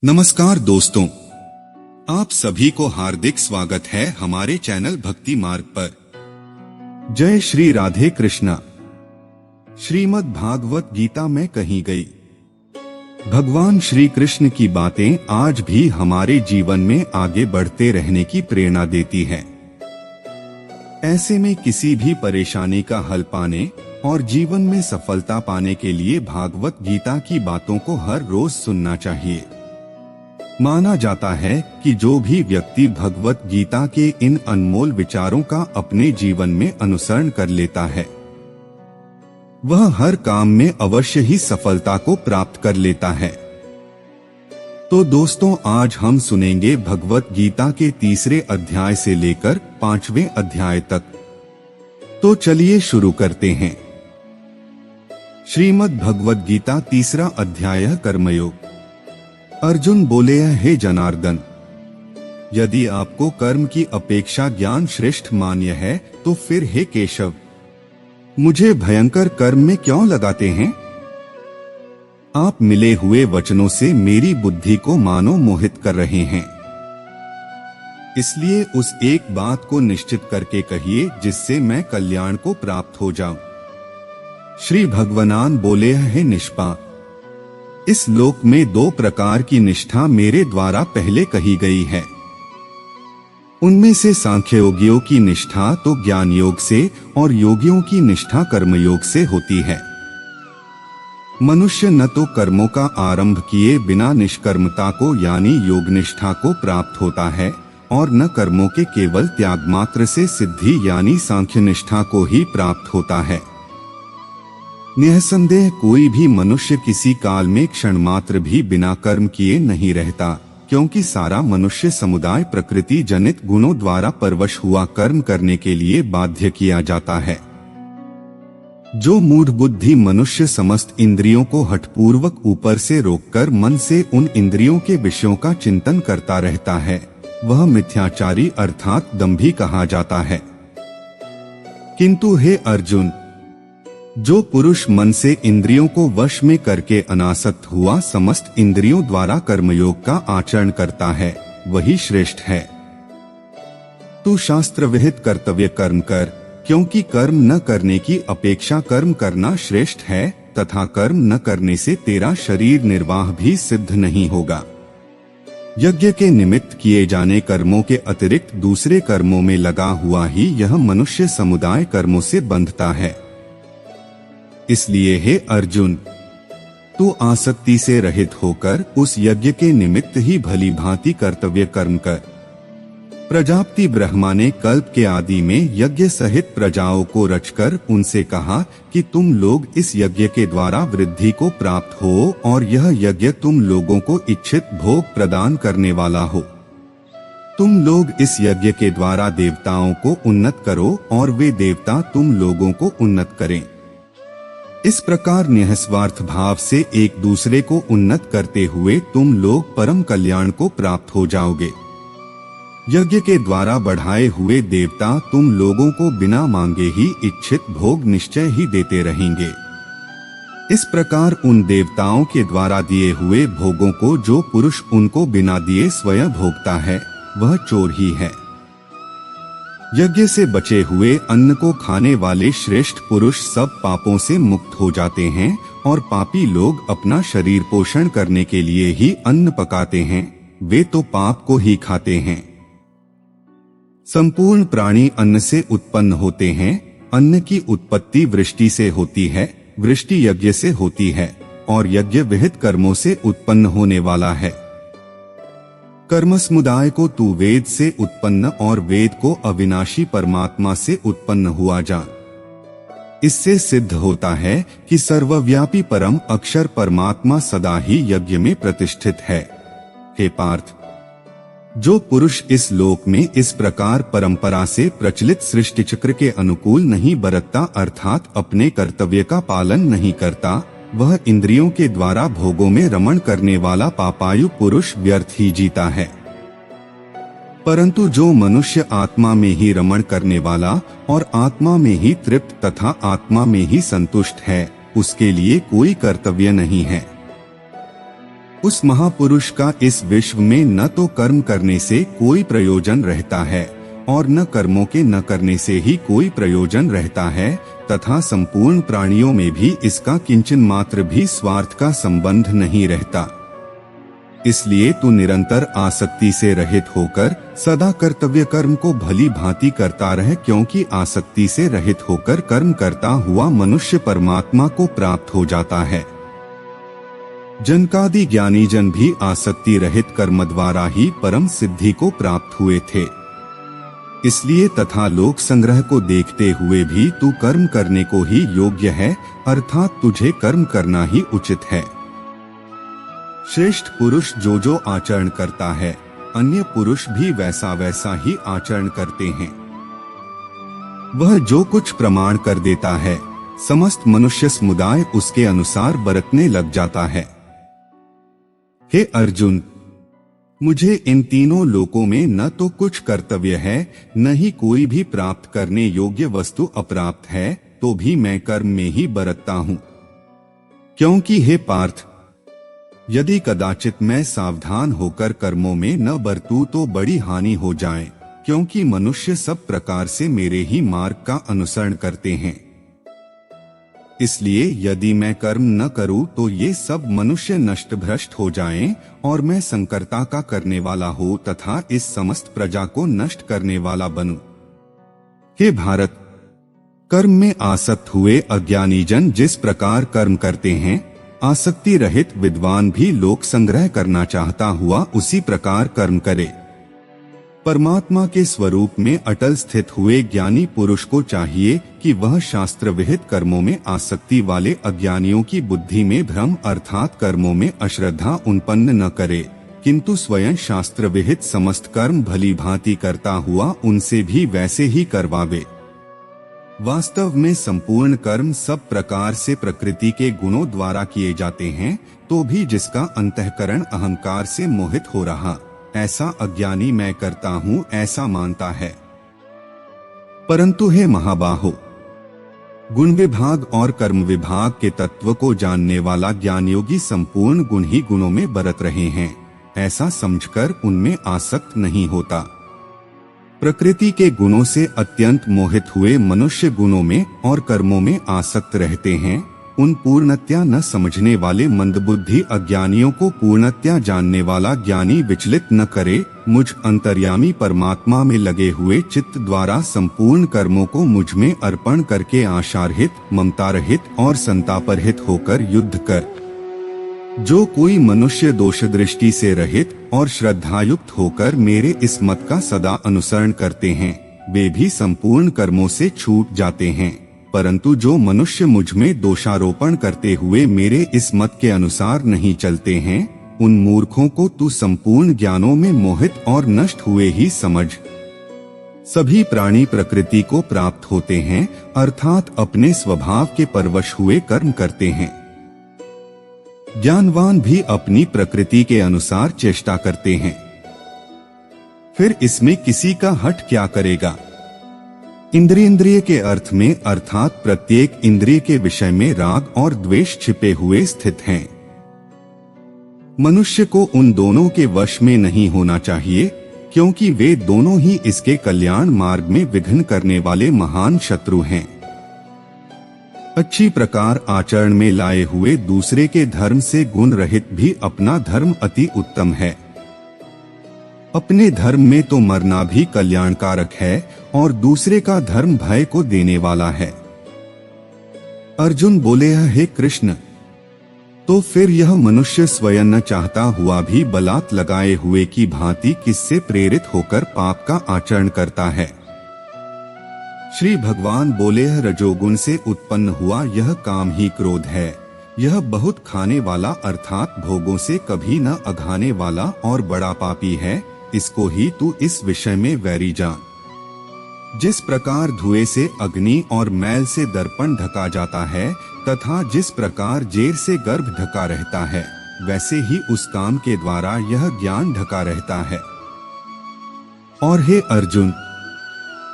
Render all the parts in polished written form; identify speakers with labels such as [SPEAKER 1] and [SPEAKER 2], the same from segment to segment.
[SPEAKER 1] नमस्कार दोस्तों, आप सभी को हार्दिक स्वागत है हमारे चैनल भक्ति मार्ग पर। जय श्री राधे कृष्णा। श्रीमद् भागवत गीता में कही गई भगवान श्री कृष्ण की बातें आज भी हमारे जीवन में आगे बढ़ते रहने की प्रेरणा देती है। ऐसे में किसी भी परेशानी का हल पाने और जीवन में सफलता पाने के लिए भागवत गीता की बातों को हर रोज सुनना चाहिए। माना जाता है कि जो भी व्यक्ति भगवत गीता के इन अनमोल विचारों का अपने जीवन में अनुसरण कर लेता है, वह हर काम में अवश्य ही सफलता को प्राप्त कर लेता है। तो दोस्तों, आज हम सुनेंगे भगवत गीता के 3 अध्याय से लेकर 5वें अध्याय तक। तो चलिए शुरू करते हैं। श्रीमद् भगवत गीता 3 अध्याय कर्मयोग। अर्जुन बोले, हे जनार्दन, यदि आपको कर्म की अपेक्षा ज्ञान श्रेष्ठ मान्य है तो फिर हे केशव, मुझे भयंकर कर्म में क्यों लगाते हैं? आप मिले हुए वचनों से मेरी बुद्धि को मानो मोहित कर रहे हैं। इसलिए उस एक बात को निश्चित करके कहिए जिससे मैं कल्याण को प्राप्त हो जाऊं। श्री भगवान बोले, हे निष्पाप, इस लोक में 2 प्रकार की निष्ठा मेरे द्वारा पहले कही गई है। उनमें से सांख्य योगियों की निष्ठा तो ज्ञान योग से और योगियों की निष्ठा कर्म योग से होती है। मनुष्य न तो कर्मों का आरंभ किए बिना निष्कर्मता को यानी योग निष्ठा को प्राप्त होता है और न कर्मों के केवल त्याग मात्र से सिद्धि यानी सांख्य निष्ठा को ही प्राप्त होता है। निःसंदेह कोई भी मनुष्य किसी काल में क्षण मात्र भी बिना कर्म किए नहीं रहता, क्योंकि सारा मनुष्य समुदाय प्रकृति जनित गुणों द्वारा परवश हुआ कर्म करने के लिए बाध्य किया जाता है। जो मूढ़ बुद्धि मनुष्य समस्त इंद्रियों को हठपूर्वक ऊपर से रोककर मन से उन इंद्रियों के विषयों का चिंतन करता रहता है, वह मिथ्याचारी अर्थात दंभी कहा जाता है। किंतु हे अर्जुन, जो पुरुष मन से इंद्रियों को वश में करके अनासक्त हुआ समस्त इंद्रियों द्वारा कर्मयोग का आचरण करता है, वही श्रेष्ठ है। तू शास्त्र विहित कर्तव्य कर्म कर, क्योंकि कर्म न करने की अपेक्षा कर्म करना श्रेष्ठ है तथा कर्म न करने से तेरा शरीर निर्वाह भी सिद्ध नहीं होगा। यज्ञ के निमित्त किए जाने कर्मों के अतिरिक्त दूसरे कर्मों में लगा हुआ ही यह मनुष्य समुदाय कर्मों से बंधता है। इसलिए हे अर्जुन, तू आसक्ति से रहित होकर उस यज्ञ के निमित्त ही भली भांति कर्तव्य कर्म कर। प्रजापति ब्रह्मा ने कल्प के आदि में यज्ञ सहित प्रजाओं को रचकर उनसे कहा कि तुम लोग इस यज्ञ के द्वारा वृद्धि को प्राप्त हो और यह यज्ञ तुम लोगों को इच्छित भोग प्रदान करने वाला हो। तुम लोग इस यज्ञ के द्वारा देवताओं को उन्नत करो और वे देवता तुम लोगों को उन्नत करें। इस प्रकार निःस्वार्थ भाव से एक दूसरे को उन्नत करते हुए तुम लोग परम कल्याण को प्राप्त हो जाओगे। यज्ञ के द्वारा बढ़ाए हुए देवता तुम लोगों को बिना मांगे ही इच्छित भोग निश्चय ही देते रहेंगे। इस प्रकार उन देवताओं के द्वारा दिए हुए भोगों को जो पुरुष उनको बिना दिए स्वयं भोगता है, वह चोर ही है। यज्ञ से बचे हुए अन्न को खाने वाले श्रेष्ठ पुरुष सब पापों से मुक्त हो जाते हैं और पापी लोग अपना शरीर पोषण करने के लिए ही अन्न पकाते हैं, वे तो पाप को ही खाते हैं। संपूर्ण प्राणी अन्न से उत्पन्न होते हैं। अन्न की उत्पत्ति वृष्टि से होती है, वृष्टि यज्ञ से होती है और यज्ञ विहित कर्मों से उत्पन्न होने वाला है। कर्म समुदाय को तू वेद से उत्पन्न और वेद को अविनाशी परमात्मा से उत्पन्न हुआ जान। इससे सिद्ध होता है कि सर्वव्यापी परम अक्षर परमात्मा सदा ही यज्ञ में प्रतिष्ठित है। हे पार्थ, जो पुरुष इस लोक में इस प्रकार परंपरा से प्रचलित सृष्टि चक्र के अनुकूल नहीं बरतता अर्थात अपने कर्तव्य का पालन नहीं करता, वह इंद्रियों के द्वारा भोगों में रमण करने वाला पापायु पुरुष व्यर्थ ही जीता है। परंतु जो मनुष्य आत्मा में ही रमण करने वाला और आत्मा में ही तृप्त तथा आत्मा में ही संतुष्ट है, उसके लिए कोई कर्तव्य नहीं है। उस महापुरुष का इस विश्व में न तो कर्म करने से कोई प्रयोजन रहता है और न कर्मों के न करने से ही कोई प्रयोजन रहता है, तथा संपूर्ण प्राणियों में भी इसका किंचन मात्र भी स्वार्थ का संबंध नहीं रहता। इसलिए तू निरंतर आसक्ति से रहित होकर सदा कर्तव्य कर्म को भली भांति करता रहे, क्योंकि आसक्ति से रहित होकर कर्म करता हुआ मनुष्य परमात्मा को प्राप्त हो जाता है। जनकादि ज्ञानी जन भी आसक्ति रहित कर्म द्वारा ही परम सिद्धि को प्राप्त हुए थे। इसलिए तथा लोक संग्रह को देखते हुए भी तू कर्म करने को ही योग्य है, अर्थात तुझे कर्म करना ही उचित है। श्रेष्ठ पुरुष जो जो आचरण करता है, अन्य पुरुष भी वैसा वैसा ही आचरण करते हैं। वह जो कुछ प्रमाण कर देता है, समस्त मनुष्य समुदाय उसके अनुसार बरतने लग जाता है। हे अर्जुन, मुझे इन तीनों लोकों में न तो कुछ कर्तव्य है, न ही कोई भी प्राप्त करने योग्य वस्तु अप्राप्त है, तो भी मैं कर्म में ही बरतता हूँ। क्योंकि हे पार्थ, यदि कदाचित मैं सावधान होकर कर्मों में न बरतूं तो बड़ी हानि हो जाए, क्योंकि मनुष्य सब प्रकार से मेरे ही मार्ग का अनुसरण करते हैं। इसलिए यदि मैं कर्म न करूं तो ये सब मनुष्य नष्ट भ्रष्ट हो जाएं और मैं संकर्ता का करने वाला हो तथा इस समस्त प्रजा को नष्ट करने वाला बनूं। हे भारत, कर्म में आसक्त हुए अज्ञानी जन जिस प्रकार कर्म करते हैं, आसक्ति रहित विद्वान भी लोक संग्रह करना चाहता हुआ उसी प्रकार कर्म करे। परमात्मा के स्वरूप में अटल स्थित हुए ज्ञानी पुरुष को चाहिए कि वह शास्त्र विहित कर्मों में आसक्ति वाले अज्ञानियों की बुद्धि में भ्रम अर्थात कर्मों में अश्रद्धा उत्पन्न न करे, किंतु स्वयं शास्त्र विहित समस्त कर्म भली भांति करता हुआ उनसे भी वैसे ही करवावे। वास्तव में संपूर्ण कर्म सब प्रकार से प्रकृति के गुणों द्वारा किए जाते हैं, तो भी जिसका अंतःकरण अहंकार से मोहित हो रहा, ऐसा अज्ञानी मैं करता हूँ ऐसा मानता है। परंतु हे महाबाहो, गुण विभाग और कर्म विभाग के तत्व को जानने वाला ज्ञानयोगी संपूर्ण गुण ही गुणों में बरत रहे हैं, ऐसा समझकर उनमें आसक्त नहीं होता। प्रकृति के गुणों से अत्यंत मोहित हुए मनुष्य गुणों में और कर्मों में आसक्त रहते हैं। उन पूर्णतया न समझने वाले मंदबुद्धि अज्ञानियों को पूर्णतया जानने वाला ज्ञानी विचलित न करे। मुझ अंतर्यामी परमात्मा में लगे हुए चित्त द्वारा संपूर्ण कर्मों को मुझ में अर्पण करके आशा रहित, ममता रहित और संताप रहित होकर युद्ध कर। जो कोई मनुष्य दोष दृष्टि से रहित और श्रद्धायुक्त होकर मेरे इस मत का सदा अनुसरण करते हैं, वे भी संपूर्ण कर्मों से छूट जाते हैं। परंतु जो मनुष्य मुझ में दोषारोपण करते हुए मेरे इस मत के अनुसार नहीं चलते हैं, उन मूर्खों को तू संपूर्ण ज्ञानों में मोहित और नष्ट हुए ही समझ। सभी प्राणी प्रकृति को प्राप्त होते हैं, अर्थात अपने स्वभाव के परवश हुए कर्म करते हैं। ज्ञानवान भी अपनी प्रकृति के अनुसार चेष्टा करते हैं। फिर इसमें किसी का हठ क्या करेगा। इंद्रिय के अर्थ में अर्थात प्रत्येक इंद्रिय के विषय में राग और द्वेष छिपे हुए स्थित हैं। मनुष्य को उन दोनों के वश में नहीं होना चाहिए, क्योंकि वे दोनों ही इसके कल्याण मार्ग में विघ्न करने वाले महान शत्रु हैं। अच्छी प्रकार आचरण में लाए हुए दूसरे के धर्म से गुण रहित भी अपना धर्म अति उत्तम है। अपने धर्म में तो मरना भी कल्याणकारक है और दूसरे का धर्म भय को देने वाला है। अर्जुन बोले, हे कृष्ण, तो फिर यह मनुष्य स्वयं न चाहता हुआ भी बलात् लगाए हुए की भांति किससे प्रेरित होकर पाप का आचरण करता है। श्री भगवान बोले, रजोगुण से उत्पन्न हुआ यह काम ही क्रोध है। यह बहुत खाने वाला अर्थात भोगों से कभी न अघाने वाला और बड़ा पापी है। इसको ही तू इस विषय में वैरी जान। जिस प्रकार धुएं से अग्नि और मैल से दर्पण ढका जाता है तथा जिस प्रकार जेर से गर्भ ढका रहता है, वैसे ही उस काम के द्वारा यह ज्ञान ढका रहता है। और हे अर्जुन,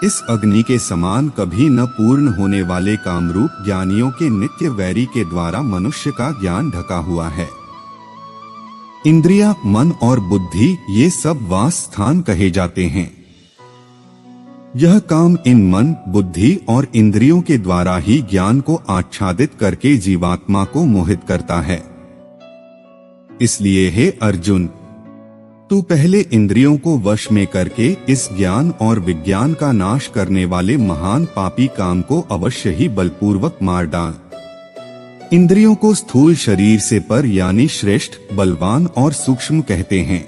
[SPEAKER 1] इस अग्नि के समान कभी न पूर्ण होने वाले कामरूप ज्ञानियों के नित्य वैरी के द्वारा मनुष्य का ज्ञान ढका हुआ है। इंद्रिया, मन और बुद्धि ये सब वास स्थान कहे जाते हैं। यह काम इन मन, बुद्धि और इंद्रियों के द्वारा ही ज्ञान को आच्छादित करके जीवात्मा को मोहित करता है। इसलिए हे अर्जुन, तू पहले इंद्रियों को वश में करके इस ज्ञान और विज्ञान का नाश करने वाले महान पापी काम को अवश्य ही बलपूर्वक मार डाल। इंद्रियों को स्थूल शरीर से पर यानी श्रेष्ठ, बलवान और सूक्ष्म कहते हैं।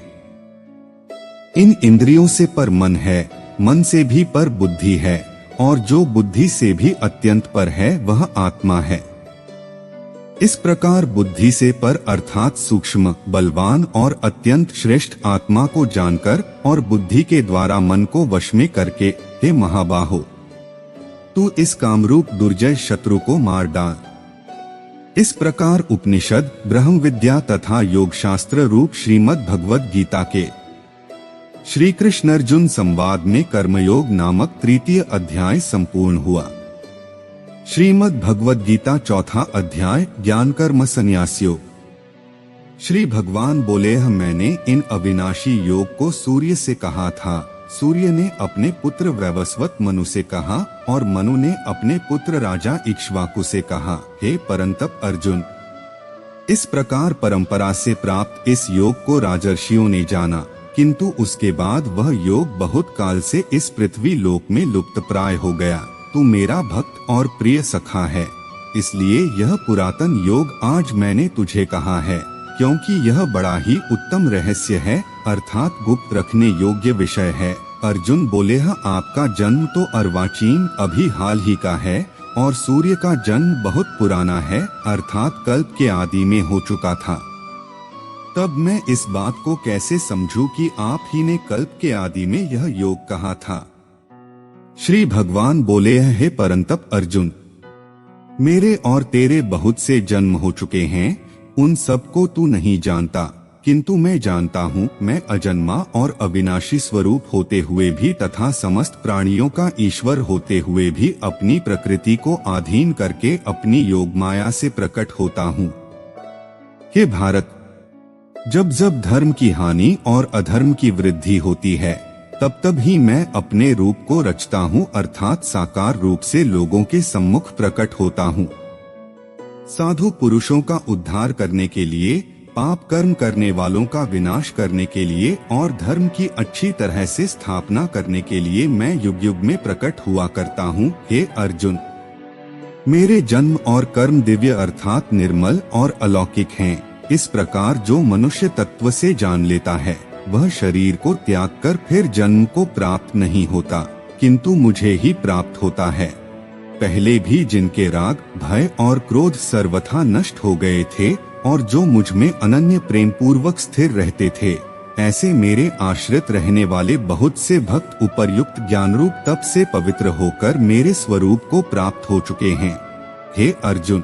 [SPEAKER 1] इन इंद्रियों से पर मन है, मन से भी पर बुद्धि है, और जो बुद्धि से भी अत्यंत पर है वह आत्मा है। इस प्रकार बुद्धि से पर अर्थात सूक्ष्म, बलवान और अत्यंत श्रेष्ठ आत्मा को जानकर और बुद्धि के द्वारा मन को वश में करके, हे महाबाहो, तू इस कामरूप दुर्जय शत्रु को मार डाल। इस प्रकार उपनिषद, ब्रह्म विद्या तथा योग शास्त्र रूप श्रीमद् भगवद गीता के श्री कृष्ण अर्जुन संवाद में कर्मयोग नामक तृतीय अध्याय संपूर्ण हुआ। श्रीमद् भगवद गीता चौथा अध्याय, ज्ञान कर्म संन्यासयोग। श्री भगवान बोले, मैंने इन अविनाशी योग को सूर्य से कहा था, सूर्य ने अपने पुत्र वैवस्वत मनु से कहा और मनु ने अपने पुत्र राजा इक्ष्वाकु से कहा। हे परंतप अर्जुन, इस प्रकार परंपरा से प्राप्त इस योग को राजर्षियों ने जाना, किंतु उसके बाद वह योग बहुत काल से इस पृथ्वी लोक में लुप्त प्राय हो गया। तू मेरा भक्त और प्रिय सखा है, इसलिए यह पुरातन योग आज मैंने तुझे कहा है, क्योंकि यह बड़ा ही उत्तम रहस्य है, अर्थात गुप्त रखने योग्य विषय है। अर्जुन बोले, आपका जन्म तो अर्वाचीन अभी हाल ही का है और सूर्य का जन्म बहुत पुराना है, अर्थात कल्प के आदि में हो चुका था। तब मैं इस बात को कैसे समझूं कि आप ही ने कल्प के आदि में यह योग कहा था। श्री भगवान बोले, हे परंतप अर्जुन, मेरे और तेरे बहुत से जन्म हो चुके हैं, उन सबको तू नहीं जानता, किंतु मैं जानता हूँ। मैं अजन्मा और अविनाशी स्वरूप होते हुए भी तथा समस्त प्राणियों का ईश्वर होते हुए भी अपनी प्रकृति को अधीन करके अपनी योग माया से प्रकट होता हूँ। हे भारत, जब जब धर्म की हानि और अधर्म की वृद्धि होती है, तब तब ही मैं अपने रूप को रचता हूँ, अर्थात साकार रूप से लोगों के सम्मुख प्रकट होता हूँ। साधु पुरुषों का उद्धार करने के लिए, पाप कर्म करने वालों का विनाश करने के लिए और धर्म की अच्छी तरह से स्थापना करने के लिए मैं युग युग में प्रकट हुआ करता हूँ। हे अर्जुन, मेरे जन्म और कर्म दिव्य अर्थात निर्मल और अलौकिक हैं। इस प्रकार जो मनुष्य तत्व से जान लेता है, वह शरीर को त्याग कर फिर जन्म को प्राप्त नहीं होता, किंतु मुझे ही प्राप्त होता है। पहले भी जिनके राग, भय और क्रोध सर्वथा नष्ट हो गए थे और जो मुझ में अनन्य प्रेम पूर्वक स्थिर रहते थे, ऐसे मेरे आश्रित रहने वाले बहुत से भक्त उपर्युक्त ज्ञानरूप तप से पवित्र होकर मेरे स्वरूप को प्राप्त हो चुके हैं। हे अर्जुन,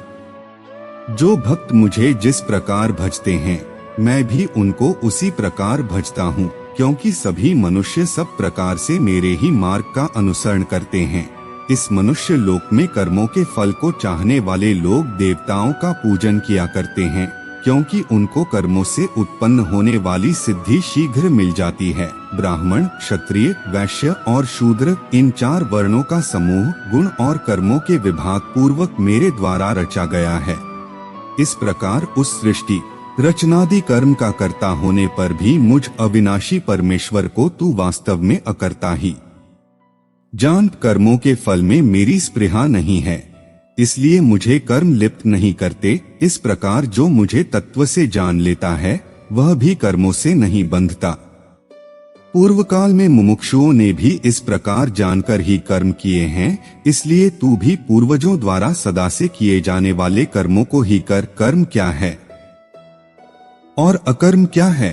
[SPEAKER 1] जो भक्त मुझे जिस प्रकार भजते हैं, मैं भी उनको उसी प्रकार भजता हूँ, क्योंकि सभी मनुष्य सब प्रकार से मेरे ही मार्ग का अनुसरण करते हैं। इस मनुष्य लोक में कर्मों के फल को चाहने वाले लोग देवताओं का पूजन किया करते हैं, क्योंकि उनको कर्मों से उत्पन्न होने वाली सिद्धि शीघ्र मिल जाती है। ब्राह्मण, क्षत्रिय, वैश्य और शूद्र, इन चार वर्णों का समूह गुण और कर्मों के विभाग पूर्वक मेरे द्वारा रचा गया है। इस प्रकार उस सृष्टि रचनादि कर्म का कर्ता होने पर भी मुझ अविनाशी परमेश्वर को तू वास्तव में अकर्ता ही जान। कर्मों के फल में मेरी स्पृहा नहीं है, इसलिए मुझे कर्म लिप्त नहीं करते। इस प्रकार जो मुझे तत्व से जान लेता है, वह भी कर्मों से नहीं बंधता। पूर्व काल में मुमुक्षुओं ने भी इस प्रकार जानकर ही कर्म किए हैं, इसलिए तू भी पूर्वजों द्वारा सदा से किए जाने वाले कर्मों को ही कर। कर्म क्या है और अकर्म क्या है,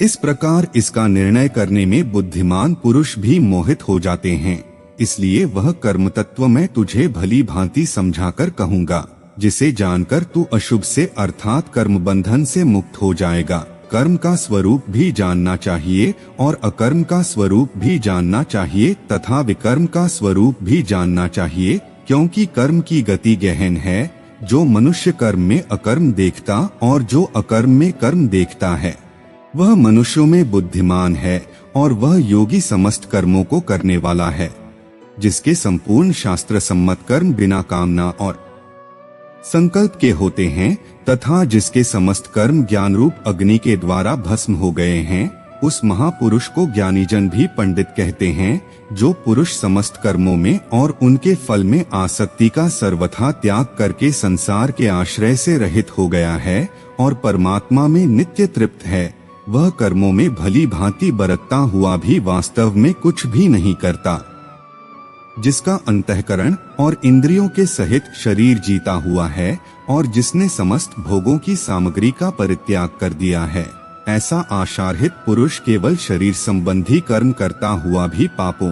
[SPEAKER 1] इस प्रकार इसका निर्णय करने में बुद्धिमान पुरुष भी मोहित हो जाते हैं। इसलिए वह कर्म तत्व मैं तुझे भली भांति समझाकर कहूँगा, जिसे जानकर तू अशुभ से अर्थात कर्म बंधन से मुक्त हो जाएगा। कर्म का स्वरूप भी जानना चाहिए और अकर्म का स्वरूप भी जानना चाहिए तथा विकर्म का स्वरूप भी जानना चाहिए, क्योंकि कर्म की गति गहन है, जो मनुष्य कर्म में अकर्म देखता और जो अकर्म में कर्म देखता है वह मनुष्यों में बुद्धिमान है, और वह योगी समस्त कर्मों को करने वाला है, जिसके संपूर्ण शास्त्र सम्मत कर्म बिना कामना और संकल्प के होते हैं, तथा जिसके समस्त कर्म ज्ञान रूप अग्नि के द्वारा भस्म हो गए हैं, उस महापुरुष को ज्ञानीजन भी पंडित कहते हैं। जो पुरुष समस्त कर्मों में और उनके फल में आसक्ति का सर्वथा त्याग करके संसार के आश्रय से रहित हो गया है और परमात्मा में नित्य तृप्त है, वह कर्मों में भली भांति बरतता हुआ भी वास्तव में कुछ भी नहीं करता। जिसका अंतःकरण और इंद्रियों के सहित शरीर जीता हुआ है और जिसने समस्त भोगों की सामग्री का परित्याग कर दिया है, ऐसा आशारहित पुरुष केवल शरीर संबंधी कर्म करता हुआ भी पापों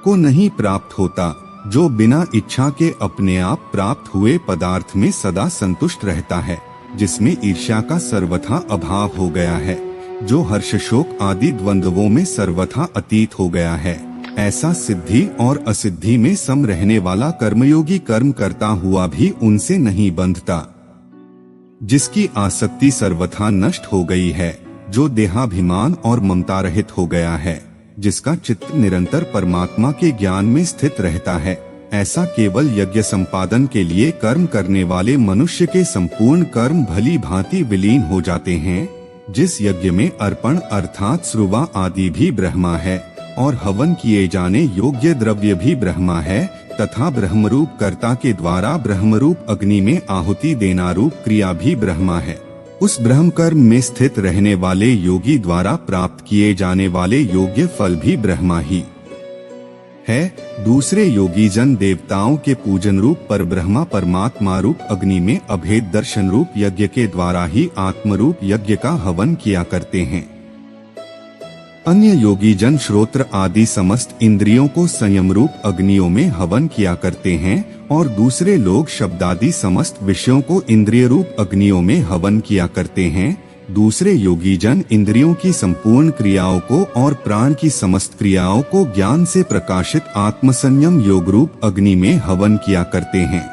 [SPEAKER 1] को नहीं प्राप्त होता। जो बिना इच्छा के अपने आप प्राप्त हुए पदार्थ में सदा संतुष्ट रहता है, जिसमें ईर्ष्या का सर्वथा अभाव हो गया है, जो हर्ष शोक आदि द्वंद्वों में सर्वथा अतीत हो गया है, ऐसा सिद्धि और असिद्धि में सम रहने वाला कर्मयोगी कर्म करता हुआ भी उनसे नहीं बंधता। जिसकी आसक्ति सर्वथा नष्ट हो गई है, जो देहाभिमान और ममता रहित हो गया है, जिसका चित्त निरंतर परमात्मा के ज्ञान में स्थित रहता है, ऐसा केवल यज्ञ संपादन के लिए कर्म करने वाले मनुष्य के संपूर्ण कर्म भली भांति विलीन हो जाते हैं। जिस यज्ञ में अर्पण अर्थात श्रुवा आदि भी ब्रह्मा है और हवन किए जाने योग्य द्रव्य भी ब्रह्मा है, तथा ब्रह्मरूप कर्ता के द्वारा ब्रह्मरूप अग्नि में आहुति देना रूप क्रिया भी ब्रह्मा है, उस ब्रह्म कर्म में स्थित रहने वाले योगी द्वारा प्राप्त किए जाने वाले योग्य फल भी ब्रह्मा ही है। दूसरे योगी जन देवताओं के पूजन रूप पर ब्रह्मा परमात्मा रूप अग्नि में अभेद दर्शन रूप यज्ञ के द्वारा ही आत्मरूप यज्ञ का हवन किया करते हैं। अन्य योगी जन श्रोत्र आदि समस्त इंद्रियों को संयम रूप अग्नियों में हवन किया करते हैं, और दूसरे लोग शब्दादि समस्त विषयों को इंद्रिय रूप अग्नियों में हवन किया करते हैं। दूसरे योगी जन इंद्रियों की संपूर्ण क्रियाओं को और प्राण की समस्त क्रियाओं को ज्ञान से प्रकाशित आत्मसंयम योग रूप अग्नि में हवन किया करते हैं।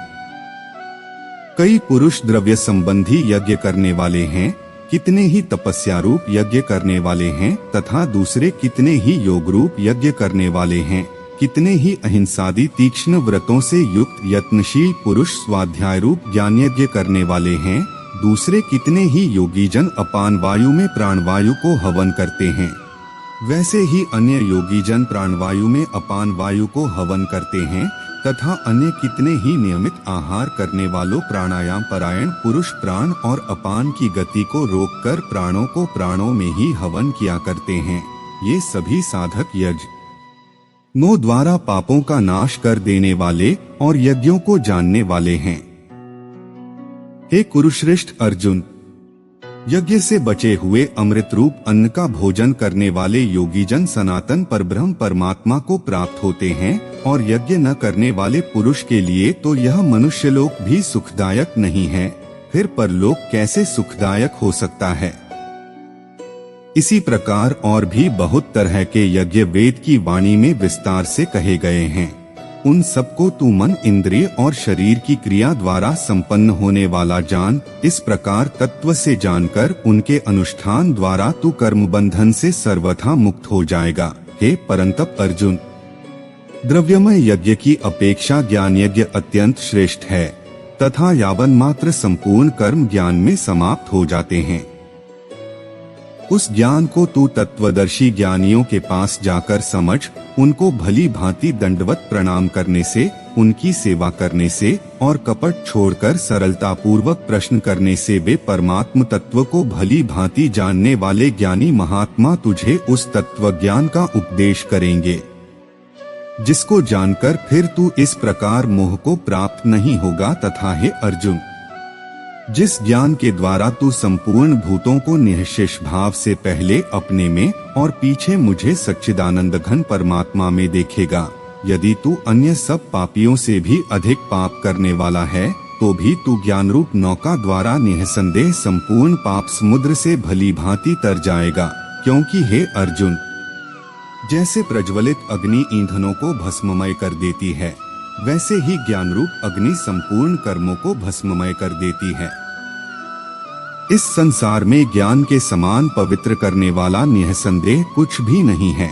[SPEAKER 1] कई पुरुष द्रव्य संबंधी यज्ञ करने वाले हैं, कितने ही तपस्या रूप यज्ञ करने वाले हैं, तथा दूसरे कितने ही योग रूप यज्ञ करने वाले हैं। कितने ही अहिंसादि तीक्ष्ण व्रतों से युक्त यत्नशील पुरुष स्वाध्याय रूप ज्ञान यज्ञ करने वाले हैं। दूसरे कितने ही योगी जन अपान वायु में प्राणवायु को हवन करते हैं। वैसे ही अन्य योगी जन प्राणवायु में अपान वायु को हवन करते हैं, तथा अन्य कितने ही नियमित आहार करने वालों प्राणायाम परायण पुरुष प्राण और अपान की गति को रोककर प्राणों को प्राणों में ही हवन किया करते हैं। ये सभी साधक यज्ञों द्वारा पापों का नाश कर देने वाले और यज्ञों को जानने वाले हैं। हे कुरुश्रेष्ठ अर्जुन, यज्ञ से बचे हुए अमृत रूप अन्न का भोजन करने वाले योगी जन सनातन परब्रह्म परमात्मा को प्राप्त होते हैं, और यज्ञ न करने वाले पुरुष के लिए तो यह मनुष्य लोक भी सुखदायक नहीं है, फिर परलोक कैसे सुखदायक हो सकता है। इसी प्रकार और भी बहुत तरह के यज्ञ वेद की वाणी में विस्तार से कहे गए हैं। उन सबको तू मन इंद्रिय और शरीर की क्रिया द्वारा संपन्न होने वाला जान। इस प्रकार तत्व से जानकर उनके अनुष्ठान द्वारा तू कर्म बंधन से सर्वथा मुक्त हो जाएगा। हे परंतप अर्जुन, द्रव्यमय यज्ञ की अपेक्षा ज्ञान यज्ञ अत्यंत श्रेष्ठ है, तथा यावन मात्र संपूर्ण कर्म ज्ञान में समाप्त हो जाते हैं। उस ज्ञान को तू तत्वदर्शी ज्ञानियों के पास जाकर समझ। उनको भली भांति दंडवत प्रणाम करने से, उनकी सेवा करने से और कपट छोड़कर सरलता पूर्वक प्रश्न करने से वे परमात्म तत्व को भली भांति जानने वाले ज्ञानी महात्मा तुझे उस तत्व ज्ञान का उपदेश करेंगे, जिसको जानकर फिर तू इस प्रकार मोह को प्राप्त नहीं होगा। तथा हे अर्जुन, जिस ज्ञान के द्वारा तू संपूर्ण भूतों को निःशेष भाव से पहले अपने में और पीछे मुझे सच्चिदानंद घन परमात्मा में देखेगा, यदि तू अन्य सब पापियों से भी अधिक पाप करने वाला है, तो भी तू ज्ञान रूप नौका द्वारा निःसंदेह संपूर्ण पाप समुद्र से भली भांति तर जाएगा। क्योंकि हे अर्जुन, जैसे प्रज्वलित अग्नि ईंधनों को भस्ममय कर देती है, वैसे ही ज्ञान रूप अग्नि संपूर्ण कर्मों को भस्ममय कर देती है। इस संसार में ज्ञान के समान पवित्र करने वाला निःसंदेह कुछ भी नहीं है।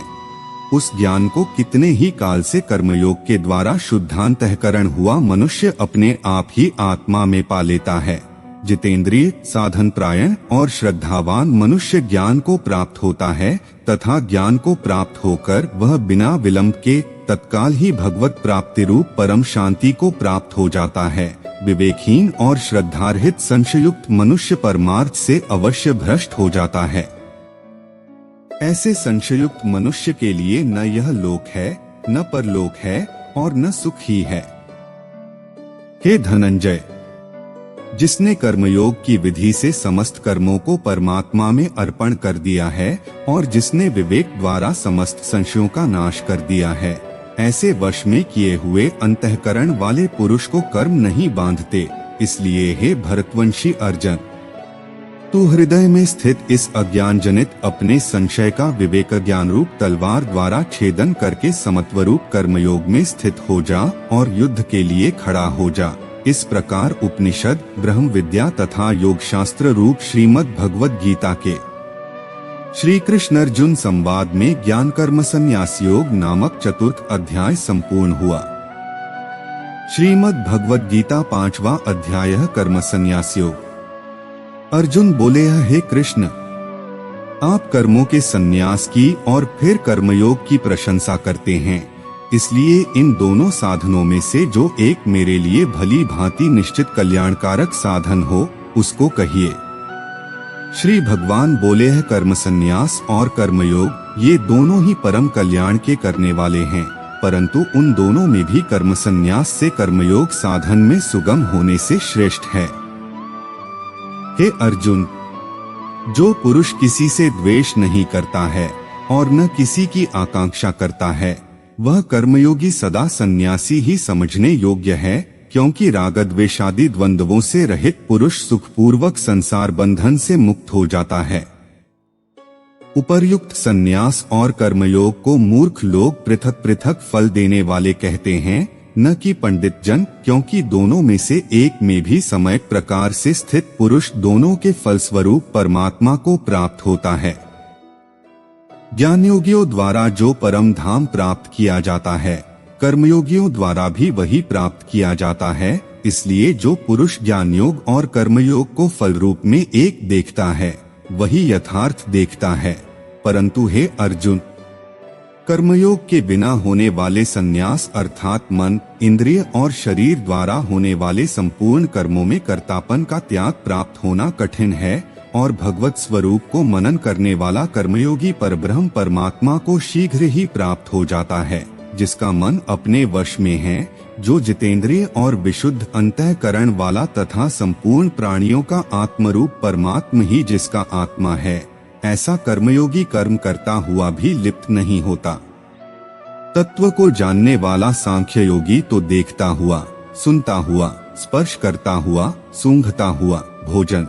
[SPEAKER 1] उस ज्ञान को कितने ही काल से कर्मयोग के द्वारा शुद्धांतःकरण हुआ मनुष्य अपने आप ही आत्मा में पा लेता है। जितेंद्रिय, साधन प्रायण और श्रद्धावान मनुष्य ज्ञान को प्राप्त होता है तथा ज्ञान को प्राप्त होकर वह बिना विलंब के तत्काल ही भगवत प्राप्ति रूप परम शांति को प्राप्त हो जाता है। विवेकहीन और श्रद्धारहित संशयुक्त मनुष्य परमार्थ से अवश्य भ्रष्ट हो जाता है। ऐसे संशयुक्त मनुष्य के लिए न यह लोक है, न परलोक है और न सुख ही है। हे धनंजय, जिसने कर्मयोग की विधि से समस्त कर्मों को परमात्मा में अर्पण कर दिया है और जिसने विवेक द्वारा समस्त संशयों का नाश कर दिया है, ऐसे वश में किए हुए अंतःकरण वाले पुरुष को कर्म नहीं बांधते। इसलिए हे भरतवंशी अर्जुन, तू हृदय में स्थित इस अज्ञान जनित अपने संशय का विवेक ज्ञान रूप तलवार द्वारा छेदन करके समत्व रूप कर्मयोग में स्थित हो जा और युद्ध के लिए खड़ा हो जा। इस प्रकार उपनिषद, ब्रह्म विद्या तथा योग शास्त्र रूप श्रीमद् भगवद गीता के श्री कृष्ण अर्जुन संवाद में ज्ञान कर्म संन्यास योग नामक चतुर्थ अध्याय संपूर्ण हुआ। श्रीमद् भगवद गीता 5वां अध्याय कर्म संन्यास योग। अर्जुन बोले, हे कृष्ण, आप कर्मों के संन्यास की और फिर कर्मयोग की प्रशंसा करते हैं, इसलिए इन दोनों साधनों में से जो एक मेरे लिए भली भांति निश्चित कल्याणकारक साधन हो उसको कहिए। श्री भगवान बोले हैं, कर्म संन्यास और कर्मयोग ये दोनों ही परम कल्याण के करने वाले हैं, परंतु उन दोनों में भी कर्म संन्यास से कर्मयोग साधन में सुगम होने से श्रेष्ठ है। हे अर्जुन, जो पुरुष किसी से द्वेष नहीं करता है और न किसी की आकांक्षा करता है, वह कर्मयोगी सदा सन्यासी ही समझने योग्य है, क्योंकि राग द्वेषादि द्वंद्वों से रहित पुरुष सुखपूर्वक संसार बंधन से मुक्त हो जाता है। उपर्युक्त सन्यास और कर्मयोग को मूर्ख लोग पृथक पृथक फल देने वाले कहते हैं, न कि पंडित जन, क्योंकि दोनों में से एक में भी समयक प्रकार से स्थित पुरुष दोनों के फलस्वरूप परमात्मा को प्राप्त होता है। ज्ञानयोगियों द्वारा जो परम धाम प्राप्त किया जाता है, कर्मयोगियों द्वारा भी वही प्राप्त किया जाता है। इसलिए जो पुरुष ज्ञान योग और कर्मयोग को फल रूप में एक देखता है, वही यथार्थ देखता है। परंतु हे अर्जुन, कर्मयोग के बिना होने वाले संन्यास अर्थात मन, इंद्रिय और शरीर द्वारा होने वाले संपूर्ण कर्मों में कर्तापन का त्याग प्राप्त होना कठिन है और भगवत स्वरूप को मनन करने वाला कर्मयोगी परब्रह्म परमात्मा को शीघ्र ही प्राप्त हो जाता है, जिसका मन अपने वश में है, जो जितेंद्रिय और विशुद्ध अंतःकरण वाला तथा संपूर्ण प्राणियों का आत्मरूप परमात्मा ही जिसका आत्मा है। ऐसा कर्मयोगी कर्म करता हुआ भी लिप्त नहीं होता। तत्व को जानने वाला सांख्य योगी तो देखता हुआ, सुनता हुआ, स्पर्श करता हुआ, सूंघता हुआ, भोजन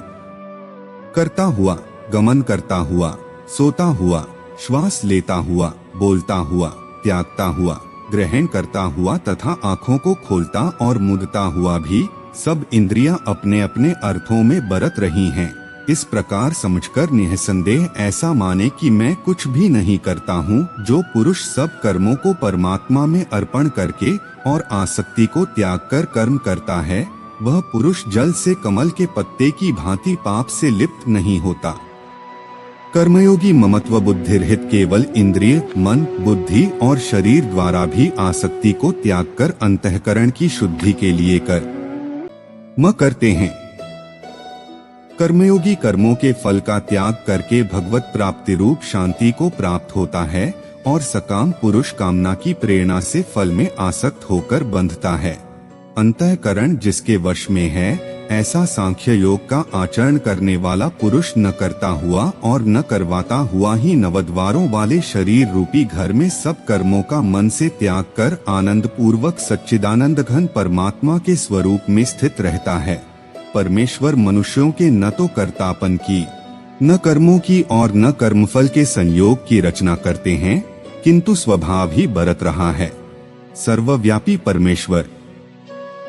[SPEAKER 1] करता हुआ, गमन करता हुआ, सोता हुआ, श्वास लेता हुआ, बोलता हुआ, त्यागता हुआ, ग्रहण करता हुआ तथा आँखों को खोलता और मुदता हुआ भी सब इंद्रियां अपने अपने अर्थों में बरत रही हैं। इस प्रकार समझकर निःसंदेह ऐसा माने कि मैं कुछ भी नहीं करता हूँ। जो पुरुष सब कर्मों को परमात्मा में अर्पण करके और आसक्ति को त्याग कर कर्म करता है, वह पुरुष जल से कमल के पत्ते की भांति पाप से लिप्त नहीं होता। कर्मयोगी ममत्व बुद्धि रहित केवल इंद्रिय, मन, बुद्धि और शरीर द्वारा भी आसक्ति को त्याग कर अंतःकरण की शुद्धि के लिए कर्म करते हैं। कर्मयोगी कर्मों के फल का त्याग करके भगवत प्राप्ति रूप शांति को प्राप्त होता है और सकाम पुरुष कामना की प्रेरणा से फल में आसक्त होकर बंधता है। अंतःकरण जिसके वश में है, ऐसा सांख्य योग का आचरण करने वाला पुरुष न करता हुआ और न करवाता हुआ ही नवद्वारों वाले शरीर रूपी घर में सब कर्मों का मन से त्याग कर आनंद पूर्वक सच्चिदानंद घन परमात्मा के स्वरूप में स्थित रहता है। परमेश्वर मनुष्यों के न तो कर्तापन की, न कर्मों की और न कर्मफल के संयोग की रचना करते हैं, किंतु स्वभाव ही बरत रहा है। सर्वव्यापी परमेश्वर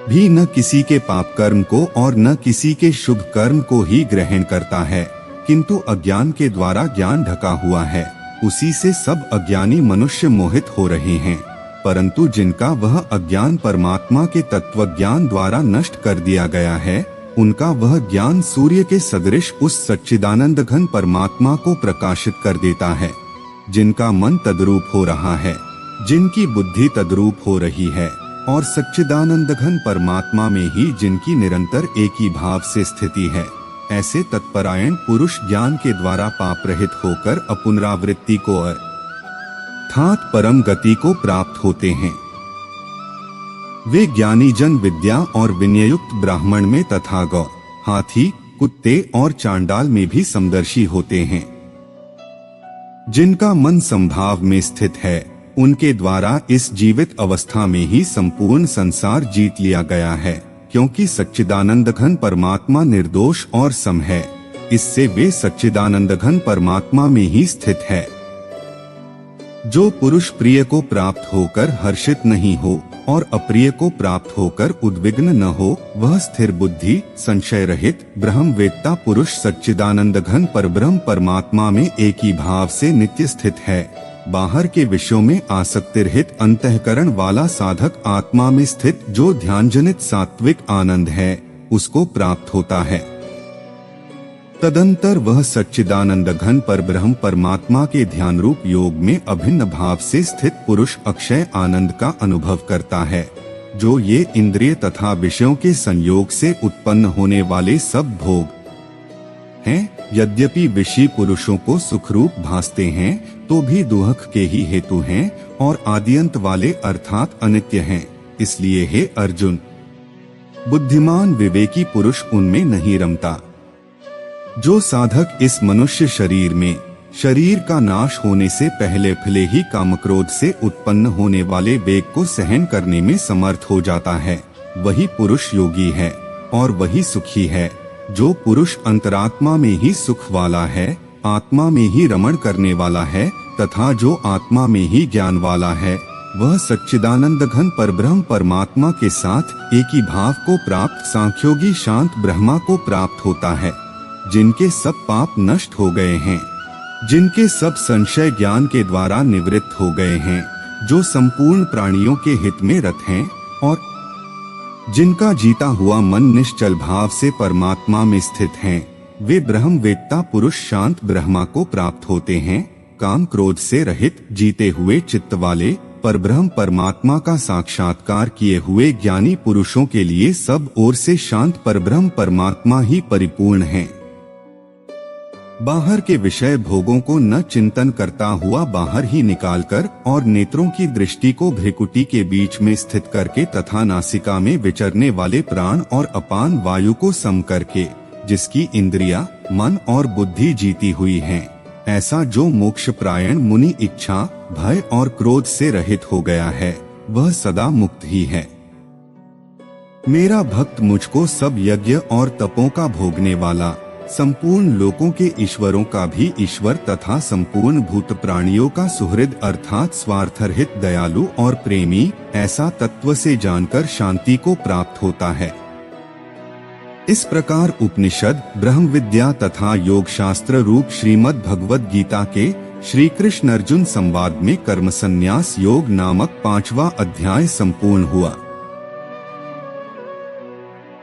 [SPEAKER 1] भी न किसी के पाप कर्म को और न किसी के शुभ कर्म को ही ग्रहण करता है, किंतु अज्ञान के द्वारा ज्ञान ढका हुआ है, उसी से सब अज्ञानी मनुष्य मोहित हो रहे हैं। परंतु जिनका वह अज्ञान परमात्मा के तत्व ज्ञान द्वारा नष्ट कर दिया गया है, उनका वह ज्ञान सूर्य के सदृश उस सच्चिदानंद घन परमात्मा को प्रकाशित कर देता है। जिनका मन तद्रूप हो रहा है, जिनकी बुद्धि तद्रूप हो रही है और सच्चिदानंद घन परमात्मा में ही जिनकी निरंतर एक ही भाव से स्थिति है, ऐसे तत्परायण पुरुष ज्ञान के द्वारा पाप रहित होकर अपुनरावृत्ति को अर्थात परम गति को प्राप्त होते हैं। वे ज्ञानी जन विद्या और विनययुक्त ब्राह्मण में तथा गौ, हाथी, कुत्ते और चांडाल में भी समदर्शी होते हैं। जिनका मन संभाव में स्थित है, उनके द्वारा इस जीवित अवस्था में ही संपूर्ण संसार जीत लिया गया है, क्योंकि सच्चिदानंद घन परमात्मा निर्दोष और सम है। इससे वे सच्चिदानंद घन परमात्मा में ही स्थित है। जो पुरुष प्रिय को प्राप्त होकर हर्षित नहीं हो और अप्रिय को प्राप्त होकर उद्विग्न न हो, वह स्थिर बुद्धि, संशय रहित ब्रह्मवेत्ता पुरुष सच्चिदानंद घन परब्रह्म परमात्मा में एक ही भाव से नित्य स्थित है। बाहर के विषयों में आसक्ति रहित अंतःकरण वाला साधक आत्मा में स्थित जो ध्यानजनित सात्विक आनंद है, उसको प्राप्त होता है। तदंतर वह सच्चिदानंद घन परब्रह्म परमात्मा के ध्यान रूप योग में अभिन्न भाव से स्थित पुरुष अक्षय आनंद का अनुभव करता है, जो ये इंद्रिय तथा विषयों के संयोग से उत्पन्न होने वाले सब भोग हैं, यद्यपि विषयी पुरुषों को सुखरूप भासते हैं, तो भी दुख के ही हेतु हैं और आद्यंत वाले अर्थात अनित्य हैं। इसलिए हे अर्जुन, बुद्धिमान विवेकी पुरुष उनमें नहीं रमता। जो साधक इस मनुष्य शरीर में शरीर का नाश होने से पहले भले ही कामक्रोध से उत्पन्न होने वाले वेग को सहन करने में समर्थ हो जाता है, वही पुरुष योगी है और वही सुखी है। जो पुरुष अंतरात्मा में ही सुख वाला है, आत्मा में ही रमण करने वाला है तथा जो आत्मा में ही ज्ञान वाला है, वह सच्चिदानंद घन परब्रह्म परमात्मा के साथ एक ही भाव को प्राप्त सांख्योगी शांत ब्रह्मा को प्राप्त होता है। जिनके सब पाप नष्ट हो गए हैं, जिनके सब संशय ज्ञान के द्वारा निवृत्त हो गए हैं, जो संपूर्ण प्राणियों के हित में रत हैं और जिनका जीता हुआ मन निश्चल भाव से परमात्मा में स्थित हैं, वे ब्रह्मवेत्ता पुरुष शांत ब्रह्मा को प्राप्त होते हैं। काम क्रोध से रहित जीते हुए चित्त वाले परब्रह्म परमात्मा का साक्षात्कार किए हुए ज्ञानी पुरुषों के लिए सब ओर से शांत परब्रह्म परमात्मा ही परिपूर्ण है। बाहर के विषय भोगों को न चिंतन करता हुआ बाहर ही निकालकर और नेत्रों की दृष्टि को भ्रिकुटी के बीच में स्थित करके तथा नासिका में विचरने वाले प्राण और अपान वायु को सम करके, जिसकी इंद्रिया, मन और बुद्धि जीती हुई हैं, ऐसा जो मोक्ष प्रायण मुनि इच्छा, भय और क्रोध से रहित हो गया है, वह सदा मुक्त ही है। मेरा भक्त मुझको सब यज्ञ और तपों का भोगने वाला, संपूर्ण लोकों के ईश्वरों का भी ईश्वर तथा संपूर्ण भूत प्राणियों का सुहृद अर्थात स्वार्थरहित दयालु और प्रेमी, ऐसा तत्व से जानकर शांति को प्राप्त होता है। इस प्रकार उपनिषद, ब्रह्म विद्या तथा योग शास्त्र रूप श्रीमद् भगवद गीता के श्री कृष्ण अर्जुन संवाद में कर्म संन्यास योग नामक 5वां अध्याय संपूर्ण हुआ।